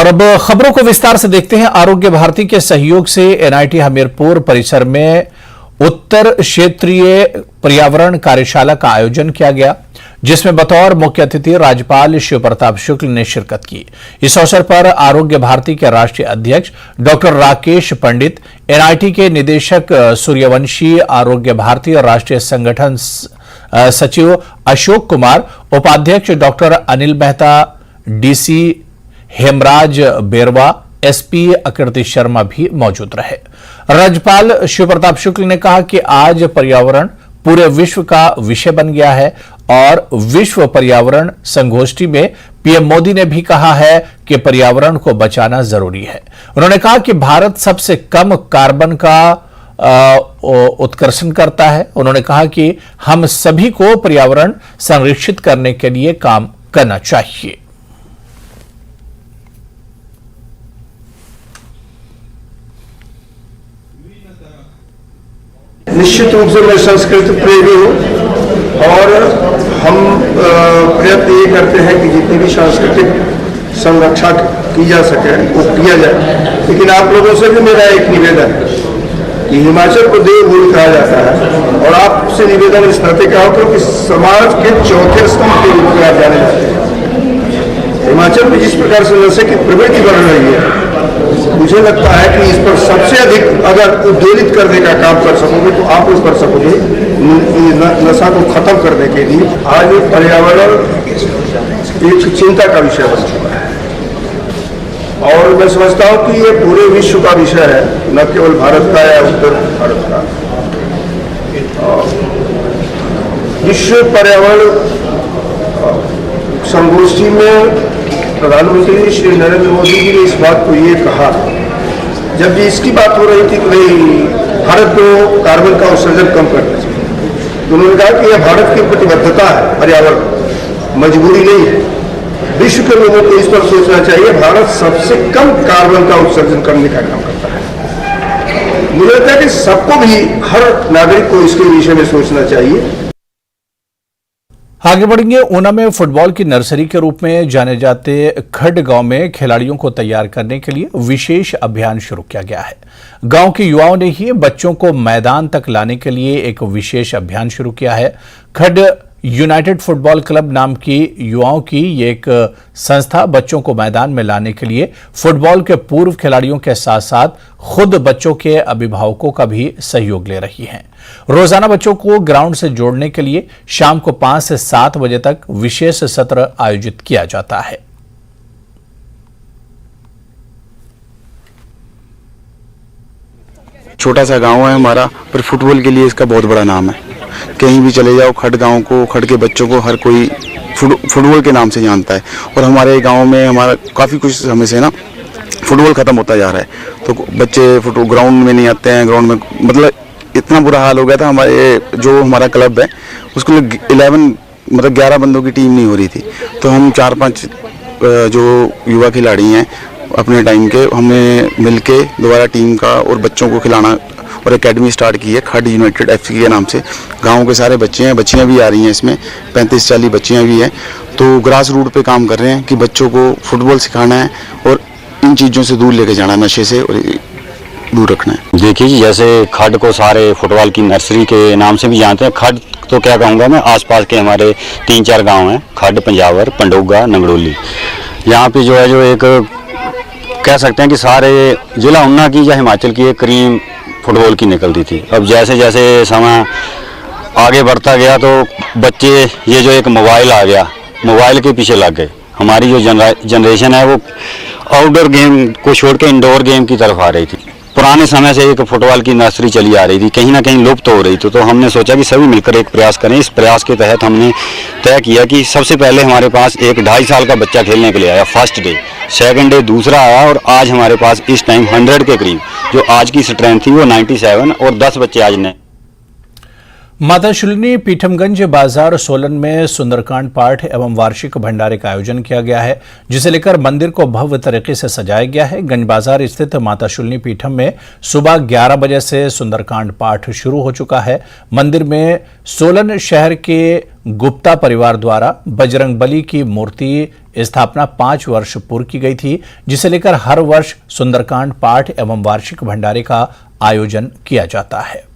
और अब खबरों को विस्तार से देखते हैं। आरोग्य भारती के सहयोग से एनआईटी हमीरपुर परिसर में उत्तर क्षेत्रीय पर्यावरण कार्यशाला का आयोजन किया गया, जिसमें बतौर मुख्य अतिथि राज्यपाल शिव प्रताप शुक्ल ने शिरकत की। इस अवसर पर आरोग्य भारती के राष्ट्रीय अध्यक्ष डॉक्टर राकेश पंडित, एनआईटी के निदेशक सूर्यवंशी, आरोग्य भारती और राष्ट्रीय संगठन सचिव अशोक कुमार, उपाध्यक्ष डॉक्टर अनिल मेहता, डीसी हेमराज बेरवा, एसपी आकृति शर्मा भी मौजूद रहे। राज्यपाल शिव प्रताप शुक्ल ने कहा कि आज पर्यावरण पूरे विश्व का विषय बन गया है और विश्व पर्यावरण संगोष्ठी में पीएम मोदी ने भी कहा है कि पर्यावरण को बचाना जरूरी है। उन्होंने कहा कि भारत सबसे कम कार्बन का उत्कर्षण करता है। उन्होंने कहा कि हम सभी को पर्यावरण संरक्षित करने के लिए काम करना चाहिए। निश्चित रूप से मैं संस्कृत प्रेमी हूँ और हम प्रयत्न ये करते हैं कि जितनी भी सांस्कृतिक संरक्षण की जा सके वो किया जाए। लेकिन आप लोगों से भी मेरा एक निवेदन है कि हिमाचल को देवभूमि कहा जाता है और आपसे निवेदन इस नाते का हो क्योंकि समाज के चौथे स्तंभ के रूप में आप जाने जाते हैं। हिमाचल में जिस प्रकार से नशे की प्रवृत्ति बढ़ रही है, मुझे लगता है कि इस पर सबसे अधिक अगर उद्वेलित करने का काम कर सकोगे तो आप लोग कर सकोगे नशा को खत्म करने के लिए। आज पर्यावरण एक चिंता का विषय बन चुका है और मैं समझता हूं कि ये पूरे विश्व का विषय है, न केवल भारत का या उत्तर भारत का। विश्व पर्यावरण संगोष्ठी में प्रधानमंत्री श्री नरेंद्र मोदी जी ने इस बात को ये कहा, जब भी इसकी बात हो रही थी कि भाई भारत को कार्बन का उत्सर्जन कम करना चाहिए, तो उन्होंने कहा कि यह भारत की प्रतिबद्धता है, पर्यावरण मजबूरी नहीं है। विश्व के लोगों को इस पर सोचना चाहिए। भारत सबसे कम कार्बन का उत्सर्जन करने का काम करता है। मुझे लगता है कि सबको भी, हर नागरिक को इसके विषय में सोचना चाहिए। आगे बढ़ेंगे। ऊना में फुटबॉल की नर्सरी के रूप में जाने जाते खड गांव में खिलाड़ियों को तैयार करने के लिए विशेष अभियान शुरू किया गया है। गांव के युवाओं ने ही बच्चों को मैदान तक लाने के लिए एक विशेष अभियान शुरू किया है। खड यूनाइटेड फुटबॉल क्लब नाम की युवाओं की ये एक संस्था बच्चों को मैदान में लाने के लिए फुटबॉल के पूर्व खिलाड़ियों के साथ साथ खुद बच्चों के अभिभावकों का भी सहयोग ले रही है। रोजाना बच्चों को ग्राउंड से जोड़ने के लिए शाम को 5 से 7 बजे तक विशेष सत्र आयोजित किया जाता है। छोटा सा गांव है हमारा, पर फुटबॉल के लिए इसका बहुत बड़ा नाम है। कहीं भी चले जाओ, खड गांव को, खड के बच्चों को हर कोई फुटबॉल के नाम से जानता है। और हमारे गांव में हमारा काफ़ी कुछ समय से ना फुटबॉल खत्म होता जा रहा है, तो बच्चे फुटबॉल ग्राउंड में नहीं आते हैं। ग्राउंड में मतलब इतना बुरा हाल हो गया था। हमारा क्लब है उसको 11 बंदों की टीम नहीं हो रही थी, तो हम 4-5 जो युवा खिलाड़ी हैं अपने टाइम के, हमने मिलके दोबारा टीम का और बच्चों को खिलाना और एकेडमी स्टार्ट की है खड यूनाइटेड एफसी के नाम से। गांव के सारे बच्चे हैं, बच्चियां भी आ रही हैं, इसमें 35-40 बच्चियां भी हैं। तो ग्रास रूट पे काम कर रहे हैं कि बच्चों को फुटबॉल सिखाना है और इन चीज़ों से दूर लेके जाना, नशे से और दूर रखना है। देखिए जी, जैसे खड को सारे फुटबॉल की नर्सरी के नाम से भी जानते हैं। खड तो क्या कहूँगा मैं, आसपास के हमारे 3-4 गांव हैं, खड, पंजावर, पंडोगा, नंगड़ोली। यहाँ पे जो है जो एक कह सकते हैं कि सारे जिला ऊना की या हिमाचल की एक क्रीम फुटबॉल की निकलती थी। अब जैसे जैसे समय आगे बढ़ता गया तो बच्चे ये जो एक मोबाइल आ गया, मोबाइल के पीछे लग गए। हमारी जो जनरेशन है वो आउटडोर गेम को छोड़ के इंडोर गेम की तरफ आ रही थी। पुराने समय से एक फुटबॉल की नर्सरी चली आ रही थी, कहीं ना कहीं लुप्त हो रही थी। तो हमने सोचा कि सभी मिलकर एक प्रयास करें। इस प्रयास के तहत हमने तय किया कि सबसे पहले हमारे पास एक 2.5 साल का बच्चा खेलने के लिए आया, फर्स्ट डे। सेकंड डे दूसरा आया और आज हमारे पास इस टाइम 100 के करीब, जो आज की स्ट्रेंथ थी वो 97 और 10 बच्चे आज ने। माता शूलिनी पीठमगंज बाजार सोलन में सुंदरकांड पाठ एवं वार्षिक भंडारे का आयोजन किया गया है, जिसे लेकर मंदिर को भव्य तरीके से सजाया गया है। गंज बाजार स्थित माता शूलिनी पीठम में सुबह 11 बजे से सुंदरकांड पाठ शुरू हो चुका है। मंदिर में सोलन शहर के गुप्ता परिवार द्वारा बजरंगबली की मूर्ति स्थापना 5 वर्ष पूर्व की गई थी, जिसे लेकर हर वर्ष सुंदरकांड पाठ एवं वार्षिक भंडारे का आयोजन किया जाता है।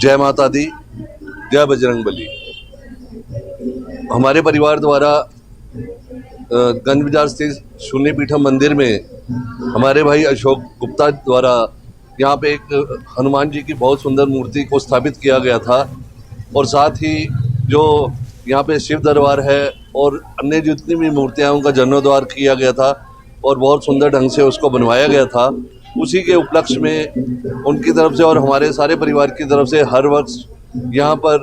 जय माता दी, जय बजरंगबली। हमारे परिवार द्वारा गंज बाजार स्थित शूलिनी पीठम मंदिर में हमारे भाई अशोक गुप्ता द्वारा यहाँ पे एक हनुमान जी की बहुत सुंदर मूर्ति को स्थापित किया गया था, और साथ ही जो यहाँ पे शिव दरबार है और अन्य जितनी भी मूर्तियाँ उनका जीर्णोद्धार किया गया था और बहुत सुंदर ढंग से उसको बनवाया गया था। उसी के उपलक्ष्य में उनकी तरफ से और हमारे सारे परिवार की तरफ से हर वर्ष यहाँ पर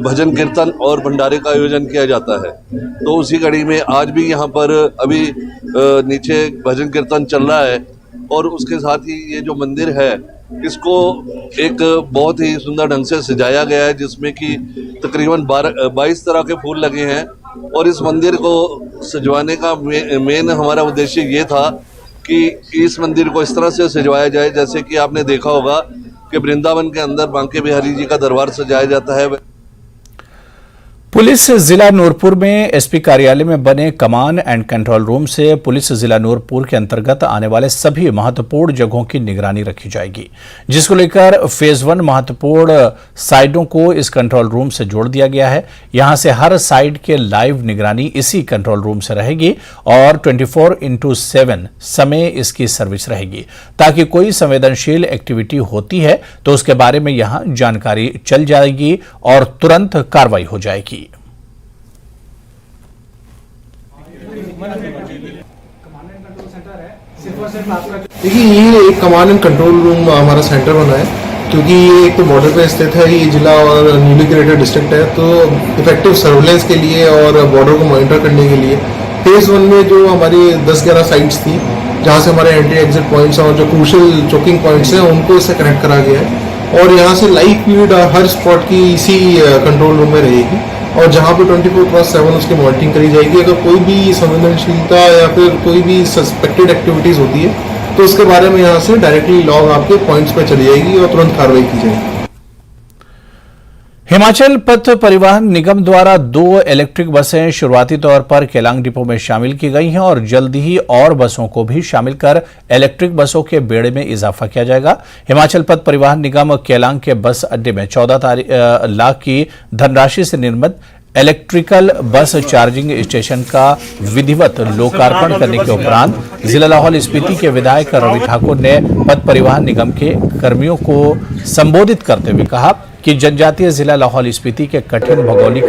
भजन कीर्तन और भंडारे का आयोजन किया जाता है। तो उसी कड़ी में आज भी यहाँ पर अभी नीचे भजन कीर्तन चल रहा है, और उसके साथ ही ये जो मंदिर है इसको एक बहुत ही सुंदर ढंग से सजाया गया है, जिसमें कि तकरीबन 22 तरह के फूल लगे हैं। और इस मंदिर को सजवाने का मेन हमारा उद्देश्य ये था कि इस मंदिर को इस तरह से सजवाया जाए जैसे कि आपने देखा होगा कि वृंदावन के अंदर बांके बिहारी जी का दरबार सजाया जाता है। पुलिस जिला नूरपुर में एसपी कार्यालय में बने कमांड एंड कंट्रोल रूम से पुलिस जिला नूरपुर के अंतर्गत आने वाले सभी महत्वपूर्ण जगहों की निगरानी रखी जाएगी, जिसको लेकर फेज 1 महत्वपूर्ण साइटों को इस कंट्रोल रूम से जोड़ दिया गया है। यहां से हर साइट के लाइव निगरानी इसी कंट्रोल रूम से रहेगी और 24/7 समय इसकी सर्विस रहेगी, ताकि कोई संवेदनशील एक्टिविटी होती है तो उसके बारे में यहां जानकारी चल जाएगी और तुरंत कार्रवाई हो जाएगी। देखिए, ये एक कमांड एंड कंट्रोल रूम हमारा सेंटर बना है, क्योंकि ये एक तो बॉर्डर पे स्थित है, ये जिला और न्यूली क्रिएटेड डिस्ट्रिक्ट है। तो इफेक्टिव सर्वेलेंस के लिए और बॉर्डर को मॉनिटर करने के लिए फेज 1 में जो हमारी 10-11 साइट्स थी, जहाँ से हमारे एंट्री एग्जिट पॉइंट्स और जो क्रूशियल चोकिंग पॉइंट्स हैं उनको इससे कनेक्ट करा गया है, और यहाँ से लाइव फीड हर स्पॉट की इसी कंट्रोल रूम में रहेगी, और जहाँ पे 24/7 उसकी मॉनिटरिंग करी जाएगी। अगर कोई भी संवेदनशीलता या फिर कोई भी सस्पेक्टेड एक्टिविटीज़ होती है तो उसके बारे में यहाँ से डायरेक्टली लॉग आपके पॉइंट्स पे चली जाएगी और तुरंत कार्रवाई की जाएगी। हिमाचल पथ परिवहन निगम द्वारा 2 इलेक्ट्रिक बसें शुरुआती तौर पर केलांग डिपो में शामिल की गई हैं और जल्द ही और बसों को भी शामिल कर इलेक्ट्रिक बसों के बेड़े में इजाफा किया जाएगा। हिमाचल पथ परिवहन निगम केलांग के बस अड्डे में 14 लाख की धनराशि से निर्मित इलेक्ट्रिकल बस चार्जिंग स्टेशन का विधिवत लोकार्पण करने के उपरांत जिला लाहौल स्पीति के विधायक रवि ठाकुर ने पथ परिवहन निगम के कर्मियों को संबोधित करते हुए कहा कि जनजातीय जिला लाहौल स्पीति के कठिन भौगोलिक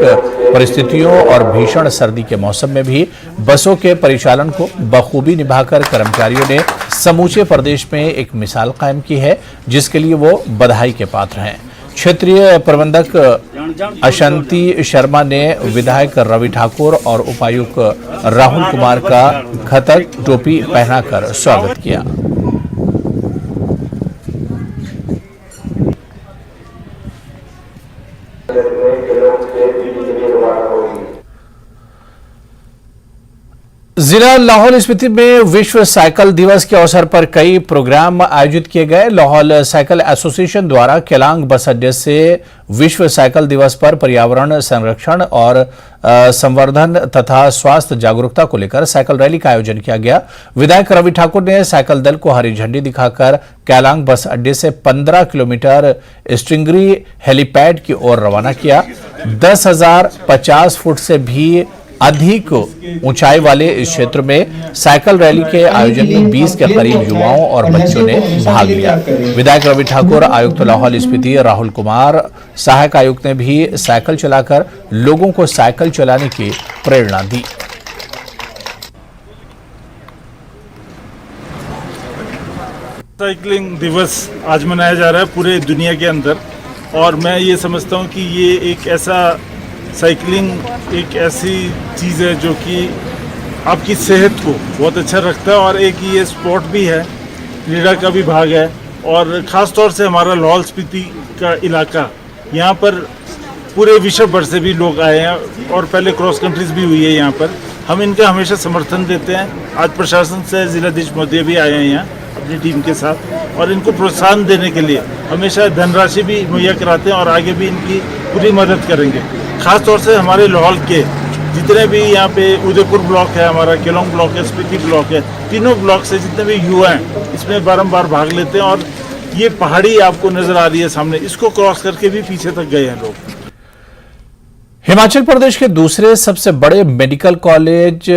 परिस्थितियों और भीषण सर्दी के मौसम में भी बसों के परिचालन को बखूबी निभाकर कर्मचारियों ने समूचे प्रदेश में एक मिसाल कायम की है, जिसके लिए वो बधाई के पात्र हैं। क्षेत्रीय प्रबंधक अशांति शर्मा ने विधायक रवि ठाकुर और उपायुक्त राहुल कुमार का खतक टोपी पहनाकर स्वागत किया। जिला लाहौल स्पीति में विश्व साइकिल दिवस के अवसर पर कई प्रोग्राम आयोजित किए गए। लाहौल साइकिल एसोसिएशन द्वारा केलांग बस अड्डे से विश्व साइकिल दिवस पर पर्यावरण संरक्षण और संवर्धन तथा स्वास्थ्य जागरूकता को लेकर साइकिल रैली का आयोजन किया गया। विधायक रवि ठाकुर ने साइकिल दल को हरी झंडी दिखाकर केलांग बस अड्डे से 15 किलोमीटर स्ट्रिंगरी हेलीपैड की ओर रवाना किया। 10,050 फुट से भी अधिक ऊंचाई वाले इस क्षेत्र में साइकिल रैली के आयोजन में 20 के करीब युवाओं और बच्चों ने भाग लिया। विधायक रवि ठाकुर, आयुक्त लाहौल स्पीति राहुल कुमार, सहायक आयुक्त ने भी साइकिल चलाकर लोगों को साइकिल चलाने की प्रेरणा दी। साइकिलिंग दिवस आज मनाया जा रहा है पूरे दुनिया के अंदर, और मैं ये समझता हूँ कि ये एक ऐसा साइकिलिंग एक ऐसी चीज़ है जो कि आपकी सेहत को बहुत अच्छा रखता है, और एक ये स्पोर्ट भी है, क्रीड़ा का भी भाग है। और ख़ास तौर से हमारा लाहौल स्पीति का इलाका, यहाँ पर पूरे विश्व भर से भी लोग आए हैं और पहले क्रॉस कंट्रीज भी हुई है यहाँ पर। हम इनका हमेशा समर्थन देते हैं। आज प्रशासन से जिलाधीश महोदय भी आए हैं यहाँ अपनी टीम के साथ, और इनको प्रोत्साहन देने के लिए हमेशा धनराशि भी मुहैया कराते हैं और आगे भी इनकी पूरी मदद करेंगे। खास तौर से हमारे लाहौल के जितने भी यहाँ पे उदयपुर ब्लॉक है, हमारा केलोंग ब्लॉक है, स्पीति ब्लॉक है, तीनों ब्लॉक से जितने भी युवा हैं इसमें बारंबार भाग लेते हैं। और ये पहाड़ी आपको नजर आ रही है सामने, इसको क्रॉस करके भी पीछे तक गए हैं लोग। हिमाचल प्रदेश के दूसरे सबसे बड़े मेडिकल कॉलेज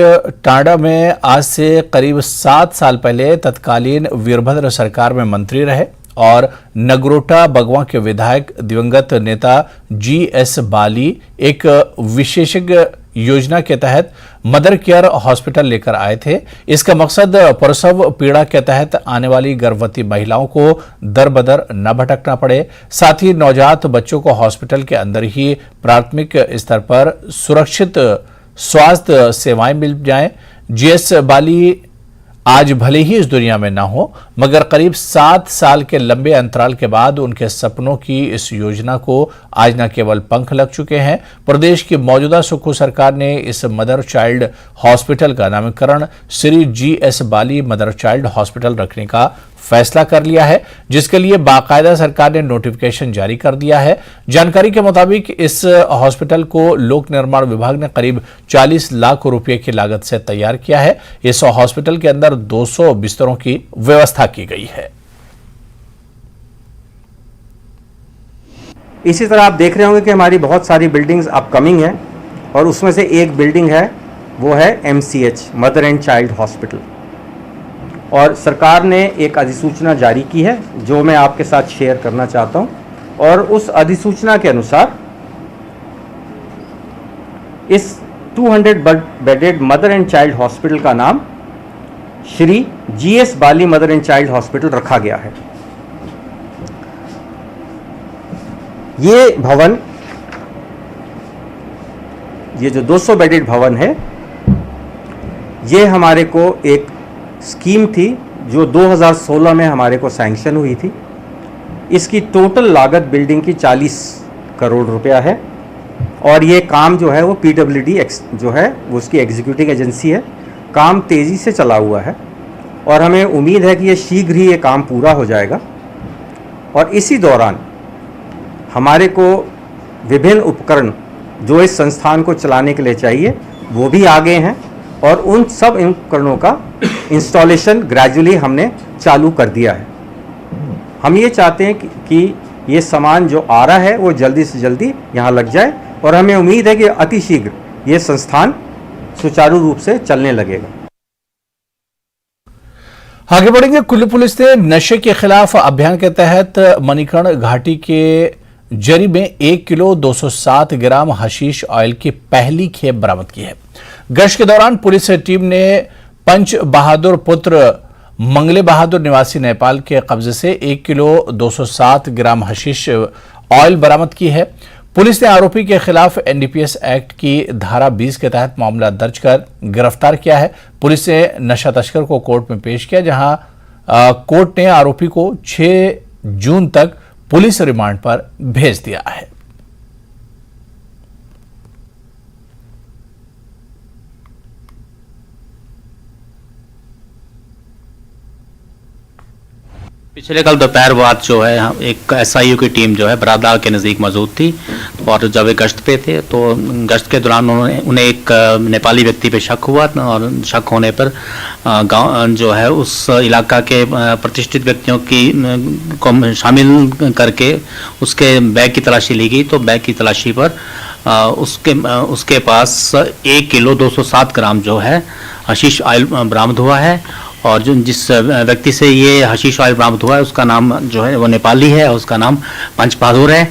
टांडा में आज से करीब 7 साल पहले तत्कालीन वीरभद्र सरकार में मंत्री रहे और नगरोटा बगवां के विधायक दिवंगत नेता GS बाली एक विशेषज्ञ योजना के तहत मदर केयर हॉस्पिटल लेकर आए थे। इसका मकसद प्रसव पीड़ा के तहत आने वाली गर्भवती महिलाओं को दर बदर न भटकना पड़े, साथ ही नवजात बच्चों को हॉस्पिटल के अंदर ही प्राथमिक स्तर पर सुरक्षित स्वास्थ्य सेवाएं मिल जाएं। GS बाली आज भले ही इस दुनिया में ना हो, मगर करीब 7 साल के लंबे अंतराल के बाद उनके सपनों की इस योजना को आज न केवल पंख लग चुके हैं, प्रदेश की मौजूदा सुक्खू सरकार ने इस मदर चाइल्ड हॉस्पिटल का नामकरण श्री GS बाली मदर चाइल्ड हॉस्पिटल रखने का फैसला कर लिया है, जिसके लिए बाकायदा सरकार ने नोटिफिकेशन जारी कर दिया है। जानकारी के मुताबिक इस हॉस्पिटल को लोक निर्माण विभाग ने करीब 40 लाख रुपए की लागत से तैयार किया है। इस हॉस्पिटल के अंदर 200 बिस्तरों की व्यवस्था की गई है। इसी तरह आप देख रहे होंगे कि हमारी बहुत सारी बिल्डिंग्स अपकमिंग हैं, और उसमें से एक बिल्डिंग है वो है MCH mother and child hospital, और सरकार ने एक अधिसूचना जारी की है जो मैं आपके साथ शेयर करना चाहता हूं। और उस अधिसूचना के अनुसार इस 200 bedded mother and child hospital का नाम Shri GS Bali mother and child hospital रखा गया है। ये भवन, ये जो 200 बेडेड भवन है, ये हमारे को एक स्कीम थी जो 2016 में हमारे को सैंक्शन हुई थी। इसकी टोटल लागत बिल्डिंग की 40 करोड़ रुपया है, और ये काम जो है वो PWD जो है वो उसकी एग्जीक्यूटिव एजेंसी है। काम तेज़ी से चला हुआ है और हमें उम्मीद है कि ये शीघ्र ही ये काम पूरा हो जाएगा। और इसी दौरान हमारे को विभिन्न उपकरण जो इस संस्थान को चलाने के लिए चाहिए वो भी आ गए हैं, और उन सब उपकरणों का इंस्टॉलेशन ग्रेजुअली हमने चालू कर दिया है। हम ये चाहते हैं कि ये सामान जो आ रहा है वो जल्दी से जल्दी यहाँ लग जाए, और हमें उम्मीद है कि अतिशीघ्र ये संस्थान सुचारू रूप से चलने लगेगा। आगे बढ़ेंगे। कुल्लू पुलिस ने नशे के खिलाफ अभियान के तहत मणिकर्ण घाटी के जरी में 1 किलो 207 ग्राम हशीश ऑयल की पहली खेप बरामद की है। गश्त के दौरान पुलिस टीम ने पंच बहादुर पुत्र मंगले बहादुर निवासी नेपाल के कब्जे से 1 किलो 207 ग्राम हशीश ऑयल बरामद की है। पुलिस ने आरोपी के खिलाफ NDPS एक्ट की धारा 20 के तहत मामला दर्ज कर गिरफ्तार किया है। पुलिस ने नशा तस्कर को कोर्ट में पेश किया, जहां कोर्ट ने आरोपी को 6 जून तक पुलिस रिमांड पर भेज दिया है। पिछले कल दोपहर बाद जो है एक SIU की टीम जो है बरादा के नज़दीक मौजूद थी, और जब वे गश्त पे थे तो गश्त के दौरान उन्हें एक नेपाली व्यक्ति पे शक हुआ, और शक होने पर गांव जो है उस इलाका के प्रतिष्ठित व्यक्तियों को शामिल करके उसके बैग की तलाशी ली गई। तो बैग की तलाशी पर उसके पास 1 किलो 207 ग्राम जो है हशीश ऑयल बरामद हुआ है। और जो जिस व्यक्ति से ये हशीश ऑयल बरामद हुआ है उसका नाम जो है वो नेपाली है और उसका नाम पंच बहादुर है।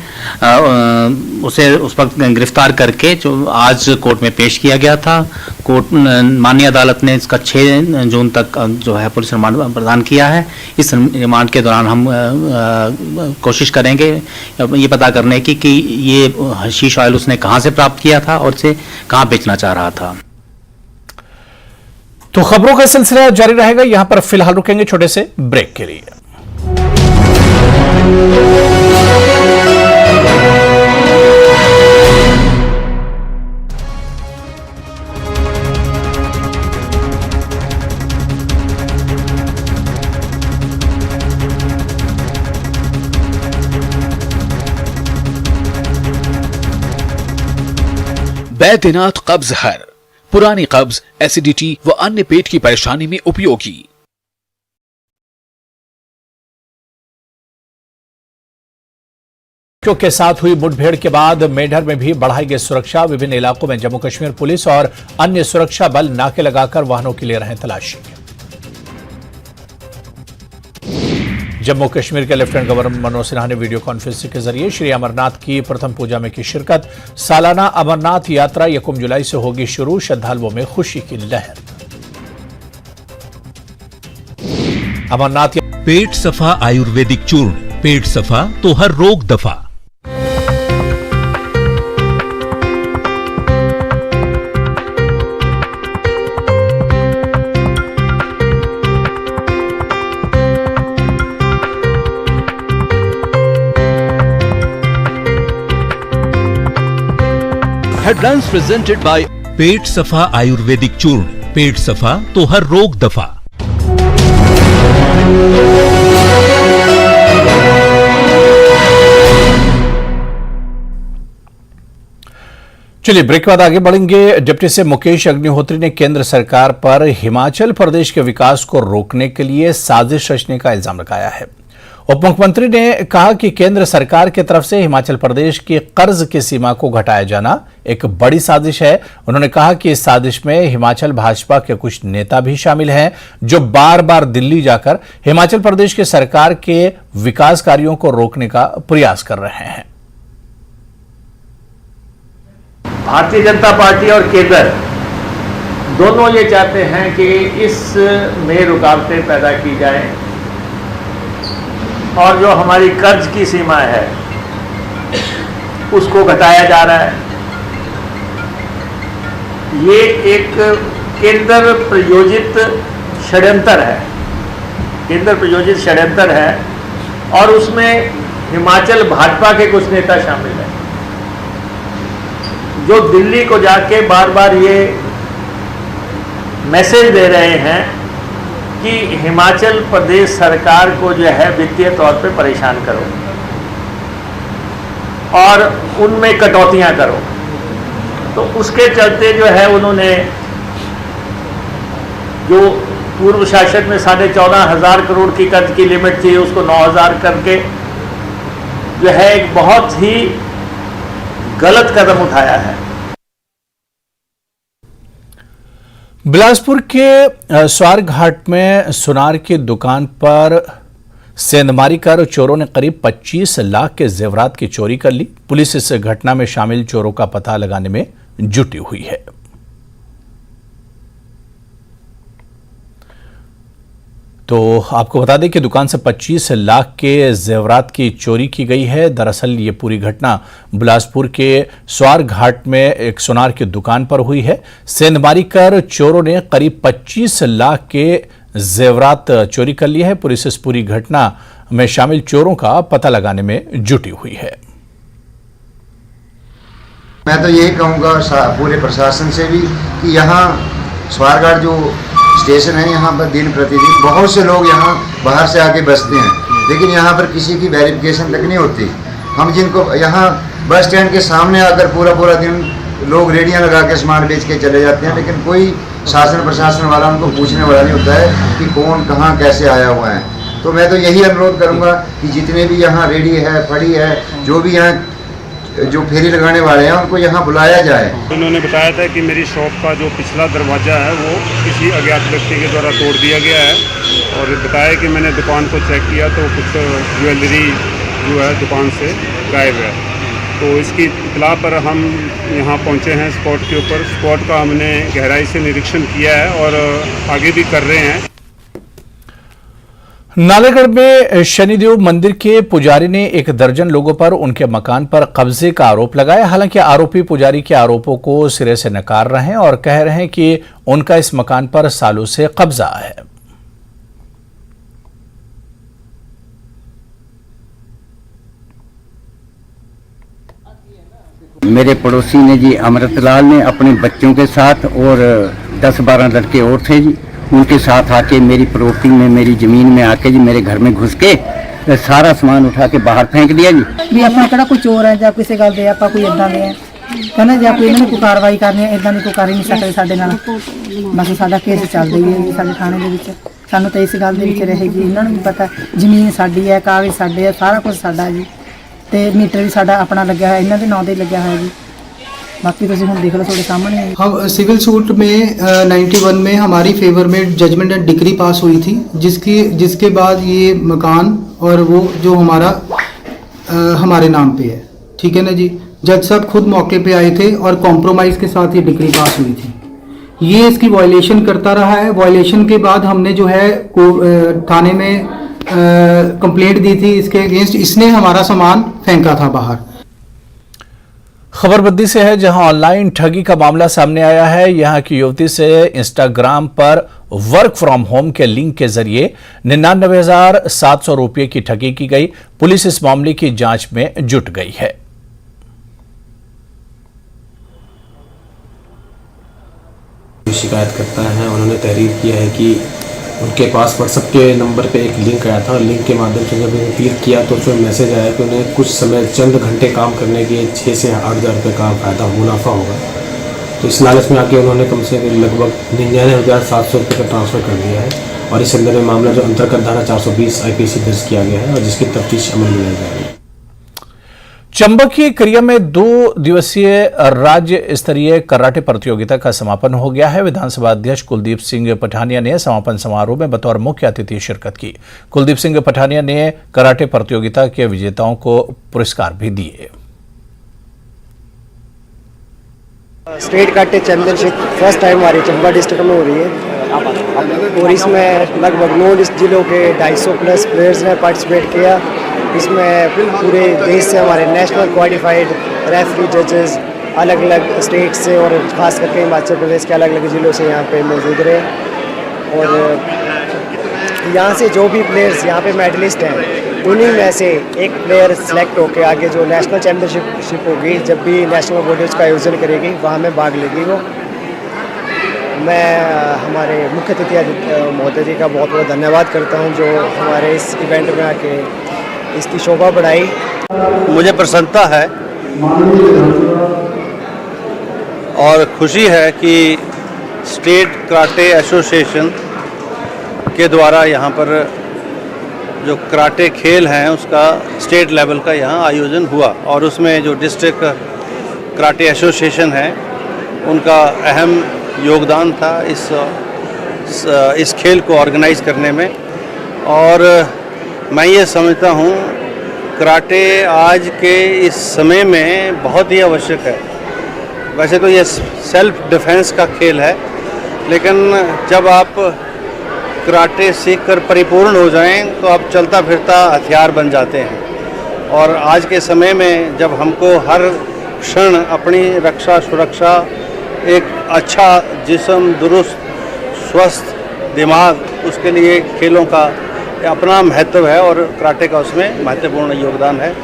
उसे उस वक्त गिरफ्तार करके जो आज कोर्ट में पेश किया गया था। कोर्ट माननीय अदालत ने इसका 6 जून तक जो है पुलिस रिमांड प्रदान किया है। इस रिमांड के दौरान हम कोशिश करेंगे ये पता करने की कि ये हशीश ऑयल उसने कहाँ से प्राप्त किया था और इसे कहाँ बेचना चाह रहा था। तो खबरों का सिलसिला जारी रहेगा। यहां पर फिलहाल रुकेंगे छोटे से ब्रेक के लिए। बैद्यनाथ कब्ज हर, पुरानी कब्ज, एसिडिटी व अन्य पेट की परेशानी में उपयोगी। के साथ हुई मुठभेड़ के बाद मेढर में भी बढ़ाई गई सुरक्षा। विभिन्न इलाकों में जम्मू कश्मीर पुलिस और अन्य सुरक्षा बल नाके लगाकर वाहनों की ले रहे हैं तलाशी। जम्मू कश्मीर के लेफ्टिनेंट गवर्नर मनोज सिन्हा ने वीडियो कॉन्फ्रेंसिंग के जरिए श्री अमरनाथ की प्रथम पूजा में की शिरकत। सालाना अमरनाथ यात्रा 1 जुलाई से होगी शुरू। श्रद्धालुओं में खुशी की लहर। अमरनाथ पेट सफा आयुर्वेदिक चूर्ण, पेट सफा तो हर रोग दफा। Headlines presented by पेट सफा आयुर्वेदिक चूर्ण, पेट सफा तो हर रोग दफा। चलिए ब्रेक के बाद आगे बढ़ेंगे। डिप्टी सीएम मुकेश अग्निहोत्री ने केंद्र सरकार पर हिमाचल प्रदेश के विकास को रोकने के लिए साजिश रचने का इल्जाम लगाया है। उप मुख्यमंत्री ने कहा कि केंद्र सरकार की तरफ से हिमाचल प्रदेश की कर्ज की सीमा को घटाया जाना एक बड़ी साजिश है। उन्होंने कहा कि इस साजिश में हिमाचल भाजपा के कुछ नेता भी शामिल हैं जो बार बार दिल्ली जाकर हिमाचल प्रदेश की सरकार के विकास कार्यों को रोकने का प्रयास कर रहे हैं। भारतीय जनता पार्टी और केंद्र दोनों ये चाहते हैं कि इस में रुकावटें पैदा की जाएं और जो हमारी कर्ज की सीमा है उसको घटाया जा रहा है। ये एक केंद्र प्रायोजित षड्यंत्र है, केंद्र प्रायोजित षड्यंत्र है और उसमें हिमाचल भाजपा के कुछ नेता शामिल हैं जो दिल्ली को जाके बार बार ये मैसेज दे रहे हैं कि हिमाचल प्रदेश सरकार को जो है वित्तीय तौर पे परेशान करो और उनमें कटौतियां करो। तो उसके चलते जो है उन्होंने जो पूर्व शासन में 14,500 करोड़ की कर्ज की लिमिट थी उसको 9,000 करके जो है एक बहुत ही गलत कदम उठाया है। बिलासपुर के स्वारघाट में सुनार की दुकान पर सेंधमारी कर चोरों ने करीब 25 लाख के जेवरात की चोरी कर ली। पुलिस इस घटना में शामिल चोरों का पता लगाने में जुटी हुई है। तो आपको बता दें कि दुकान से 25 लाख के जेवरात की चोरी की गई है। दरअसल ये पूरी घटना बिलासपुर के स्वारघाट में एक सुनार की दुकान पर हुई है। सेंधमारी कर चोरों ने करीब 25 लाख के जेवरात चोरी कर लिए हैं। पुलिस इस पूरी घटना में शामिल चोरों का पता लगाने में जुटी हुई है। मैं तो यही कहूँगा पूरे प्रशासन से भी कि यहाँ स्वारघाट जो स्टेशन है यहाँ पर दिन प्रतिदिन बहुत से लोग यहाँ बाहर से आके बसते हैं, लेकिन यहाँ पर किसी की वेरिफिकेशन तक नहीं होती। हम जिनको यहाँ बस स्टैंड के सामने आकर पूरा दिन लोग रेडियाँ लगा के सामान बेच के चले जाते हैं, लेकिन कोई शासन प्रशासन वाला उनको पूछने वाला नहीं होता है कि कौन कहाँ कैसे आया हुआ है। तो मैं तो यही अनुरोध करूँगा कि जितने भी यहाँ रेडी है, फड़ी है, जो भी यहाँ जो फेरी लगाने वाले हैं उनको यहाँ बुलाया जाए। उन्होंने बताया था कि मेरी शॉप का जो पिछला दरवाज़ा है वो किसी अज्ञात व्यक्ति के द्वारा तोड़ दिया गया है, और बताया कि मैंने दुकान को चेक किया तो कुछ ज्वेलरी जो है दुकान से गायब है। तो इसकी इत्तला पर हम यहाँ पहुँचे हैं स्पॉट के ऊपर। स्पॉट का हमने गहराई से निरीक्षण किया है और आगे भी कर रहे हैं। नालागढ़ में शनिदेव मंदिर के पुजारी ने 1 दर्जन लोगों पर उनके मकान पर कब्जे का आरोप लगाया। हालांकि आरोपी पुजारी के आरोपों को सिरे से नकार रहे हैं और कह रहे हैं कि उनका इस मकान पर सालों से कब्जा है। मेरे पड़ोसी ने जी, अमृतलाल ने अपने बच्चों के साथ और 10-12 लड़के और थे जी, उनके साथ आके मेरी प्रॉपर्टी में, मेरी ज़मीन में आके जी मेरे घर में घुस के सारा सामान उठा के बाहर फेंक दिया जी। भी अपना किहड़ा कोई चोर है ਜਾਂ ਕਿਸੇ ਗੱਲ ਦੇ ਆਪਾਂ ਕੋਈ ਇਦਾਂ ਦੇ ਆ ਕਹਿੰਦੇ ਜੇ ਆਪਾਂ ਇਹਨਾਂ ਨੂੰ ਕੋਈ ਕਾਰਵਾਈ ਕਰਨੀ ਹੈ ਇਦਾਂ ਦੀ ਕੋਈ ਕਰ ਹੀ ਨਹੀਂ ਸਕਦੇ ਸਾਡੇ ਨਾਲ। ਬਾਕੀ ਸਾਡਾ ਕੇਸ ਚੱਲ ਰਹੀ ਹੈ ਜੀ ਸਾਡੇ ਥਾਣੇ ਦੇ ਵਿੱਚ। ਸਾਨੂੰ ਤਾਂ ਇਸ ਗੱਲ ਦੇ ਵਿੱਚ ਰਹੇਗੀ, ਇਹਨਾਂ ਨੂੰ ਵੀ ਪਤਾ ਜ਼ਮੀਨ ਸਾਡੀ ਹੈ, ਕਾਗਜ਼ ਸਾਡੇ ਹੈ, ਸਾਰਾ ਕੁਝ ਸਾਡਾ ਜੀ, ਤੇ ਮੀਟਰ ਵੀ ਸਾਡਾ ਆਪਣਾ ਲੱਗਿਆ ਹੋਇਆ, ਇਹਨਾਂ ਦੇ ਨਾਂ ਤੇ ਲੱਗਿਆ ਹੋਇਆ ਜੀ। बाकी तो हम देख लो थोड़े सामने है। हम सिविल सूट में 91 में हमारी फेवर में जजमेंट एंड डिक्री पास हुई थी, जिसके बाद ये मकान और वो जो हमारा हमारे नाम पे है, ठीक है ना जी। जज साहब खुद मौके पे आए थे और कॉम्प्रोमाइज़ के साथ ये डिक्री पास हुई थी। ये इसकी वायलेशन करता रहा है। वायलेशन के बाद हमने जो है थाने में कंप्लेंट दी थी इसके अगेंस्ट। इसने हमारा सामान फेंका था बाहर। खबर बद्दी से है, जहां ऑनलाइन ठगी का मामला सामने आया है। यहां की युवती से इंस्टाग्राम पर वर्क फ्रॉम होम के लिंक के जरिए 99,700 रुपये की ठगी की गई। पुलिस इस मामले की जांच में जुट गई है। शिकायत करता है, उन्होंने तहरीर किया है कि उनके पास व्हाट्सएप के नंबर पे एक लिंक आया था। लिंक के माध्यम से जब उन्हें क्लिक किया तो उसमें मैसेज आया कि उन्हें कुछ समय चंद घंटे काम करने के 6 से 8 हज़ार रुपये का फ़ायदा मुनाफा होगा। तो इस लालच में आके उन्होंने कम से कम लगभग 99,700 रुपये का ट्रांसफ़र कर दिया है, और इस संदर्भ में मामला जो अंतर्गत धारा 420 IPC दर्ज किया गया है और जिसकी तफ्तीश अमल में लाई जा रही है। चंबा की क्रिया में 2 दिवसीय राज्य स्तरीय कराटे प्रतियोगिता का समापन हो गया है। विधानसभा अध्यक्ष कुलदीप सिंह पठानिया ने समापन समारोह में बतौर मुख्य अतिथि शिरकत की। कुलदीप सिंह पठानिया ने कराटे प्रतियोगिता के विजेताओं को पुरस्कार भी दिए। State karate championship first time हमारी चंबा डिस्ट्रिक्ट में हो रही है, और इसमें लगभग 9 जिलों के 250 प्लस प्लेयर्स ने पार्टिसिपेट किया। इसमें पूरे देश से हमारे नेशनल क्वालिफाइड रेफरी जजेस अलग अलग स्टेट से और ख़ास करके हिमाचल प्रदेश के अलग अलग ज़िलों से यहाँ पे मौजूद रहे। और यहाँ से जो भी प्लेयर्स यहाँ पे मेडलिस्ट हैं, उन्हीं में से एक प्लेयर सेलेक्ट होकर आगे जो नेशनल चैम्पियनशिप होगी, जब भी नेशनल बॉडी उसका आयोजन करेगी, वहाँ में भाग लेगी वो। मैं हमारे मुख्य अतिथि महोदय जी का बहुत बहुत धन्यवाद करता हूँ जो हमारे इस इवेंट में आके इसकी शोभा बढ़ाई। मुझे प्रसन्नता है और खुशी है कि स्टेट कराटे एसोसिएशन के द्वारा यहाँ पर जो कराटे खेल हैं उसका स्टेट लेवल का यहाँ आयोजन हुआ, और उसमें जो डिस्ट्रिक्ट कराटे एसोसिएशन है उनका अहम योगदान था इस खेल को ऑर्गेनाइज करने में। और मैं ये समझता हूँ कराटे आज के इस समय में बहुत ही आवश्यक है। वैसे तो ये सेल्फ डिफेंस का खेल है, लेकिन जब आप कराटे सीखकर परिपूर्ण हो जाएं तो आप चलता फिरता हथियार बन जाते हैं। और आज के समय में जब हमको हर क्षण अपनी रक्षा सुरक्षा, एक अच्छा जिस्म, दुरुस्त स्वस्थ दिमाग, उसके लिए खेलों का अपना महत्व है और कराटे का उसमें महत्वपूर्ण योगदान है।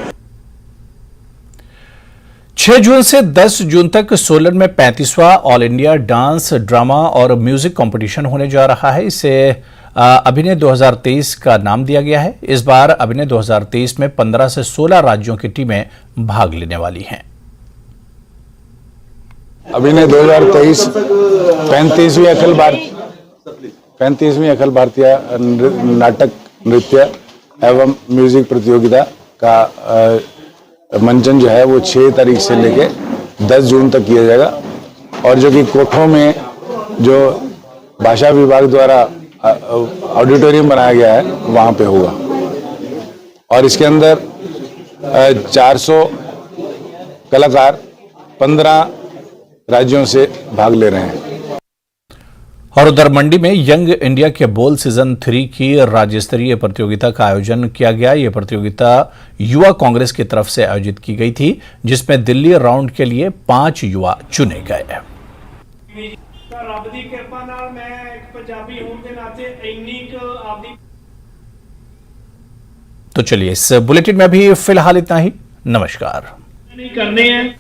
6 जून से 10 जून तक सोलन में 35वां ऑल इंडिया डांस, ड्रामा और म्यूजिक कंपटीशन होने जा रहा है। इसे अभिनय 2023 का नाम दिया गया है। इस बार अभिनय 2023 में 15 से 16 राज्यों की टीमें भाग लेने वाली हैं। अभिनय 2023 35वीं अखिल भारतीय नाटक, नृत्य एवं म्यूजिक प्रतियोगिता का मंचन जो है वो 6 तारीख से लेके 10 जून तक किया जाएगा। और जो कि कोठों में जो भाषा विभाग द्वारा ऑडिटोरियम बनाया गया है वहाँ पे होगा। और इसके अंदर 400 कलाकार 15 राज्यों से भाग ले रहे हैं। और उधर मंडी में यंग इंडिया के बोल सीजन 3 की राज्य स्तरीय प्रतियोगिता का आयोजन किया गया। यह प्रतियोगिता युवा कांग्रेस की तरफ से आयोजित की गई थी, जिसमें दिल्ली राउंड के लिए 5 युवा चुने गए। तो चलिए, इस बुलेटिन में अभी फिलहाल इतना ही। नमस्कार। करने हैं